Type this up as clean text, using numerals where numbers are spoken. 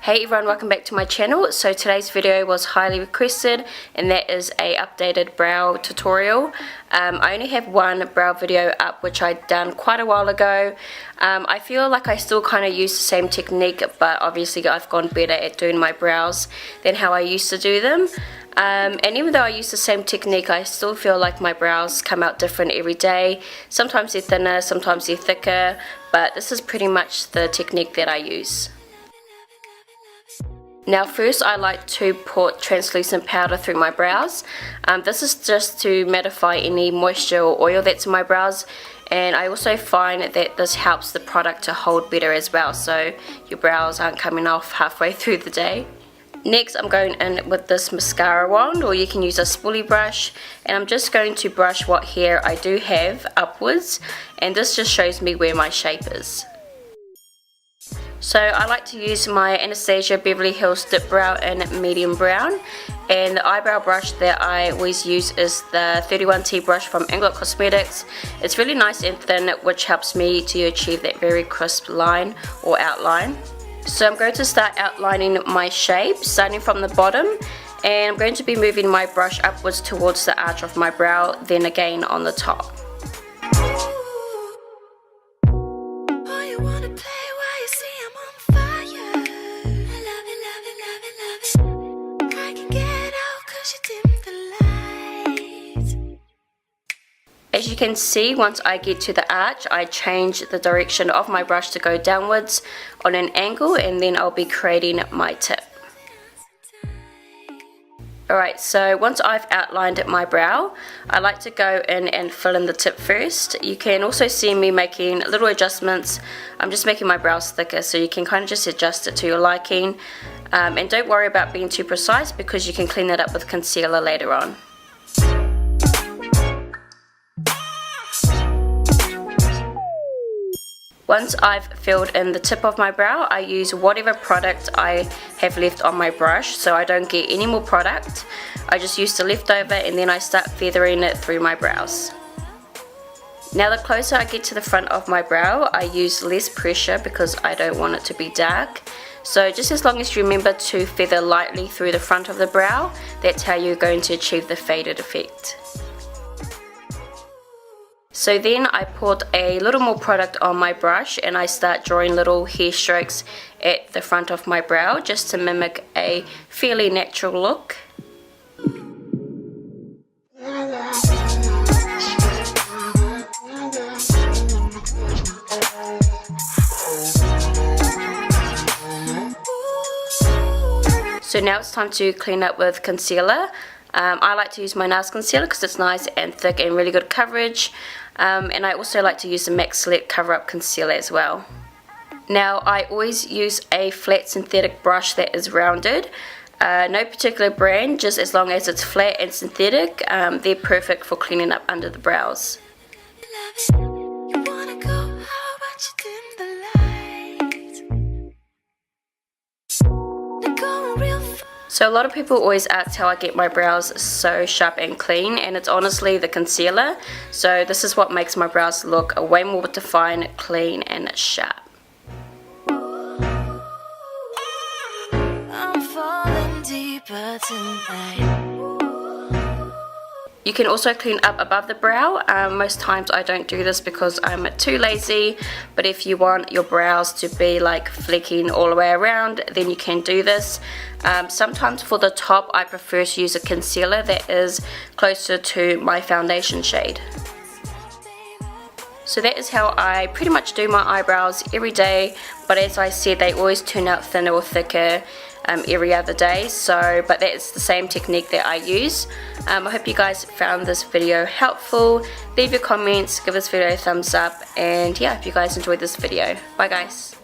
Hey everyone, welcome back to my channel. So today's video was highly requested and that is a updated brow tutorial. I only have one brow video up which I'd done quite a while ago. I feel like I still kind of use the same technique, but obviously I've gone better at doing my brows than how I used to do them. And even though I use the same technique, I still feel like my brows come out different every day. Sometimes they're thinner, sometimes they're thicker, but this is pretty much the technique that I use. Now first I like to put translucent powder through my brows. This is just to mattify any moisture or oil that's in my brows, and I also find that this helps the product to hold better as well, so your brows aren't coming off halfway through the day. Next I'm going in with this mascara wand, or you can use a spoolie brush, and I'm just going to brush what hair I do have upwards, and this just shows me where my shape is. So I like to use my Anastasia Beverly Hills Dip Brow in medium brown, and the eyebrow brush that I always use is the 31T brush from Inglot Cosmetics. It's really nice and thin, which helps me to achieve that very crisp line or outline. So I'm going to start outlining my shape starting from the bottom, and I'm going to be moving my brush upwards towards the arch of my brow, then again on the top. As you can see, once I get to the arch, I change the direction of my brush to go downwards on an angle, and then I'll be creating my tip. Alright, so once I've outlined my brow, I like to go in and fill in the tip first. You can also see me making little adjustments. I'm just making my brows thicker, so you can kind of just adjust it to your liking. And don't worry about being too precise, because you can clean that up with concealer later on. Once I've filled in the tip of my brow, I use whatever product I have left on my brush, so I don't get any more product. I just use the leftover, and then I start feathering it through my brows. Now the closer I get to the front of my brow, I use less pressure because I don't want it to be dark. So just as long as you remember to feather lightly through the front of the brow, that's how you're going to achieve the faded effect. So then I put a little more product on my brush, and I start drawing little hair strokes at the front of my brow just to mimic a fairly natural look. So now it's time to clean up with concealer. I like to use my NARS concealer because it's nice and thick and really good coverage. And I also like to use the MAC Select Cover Up Concealer as well. Now I always use a flat synthetic brush that is rounded. No particular brand, just as long as it's flat and synthetic, they're perfect for cleaning up under the brows. So a lot of people always ask how I get my brows so sharp and clean, and it's honestly the concealer. So this is what makes my brows look way more defined, clean and sharp. I'm falling deeper tonight. You can also clean up above the brow. Most times I don't do this because I'm too lazy, but if you want your brows to be like flecking all the way around, then you can do this. Sometimes for the top I prefer to use a concealer that is closer to my foundation shade. So that is how I pretty much do my eyebrows every day, but as I said, they always turn out thinner or thicker every other day, but that is the same technique that I use. I hope you guys found this video helpful. Leave your comments, give this video a thumbs up, and yeah, I hope you guys enjoyed this video. Bye guys.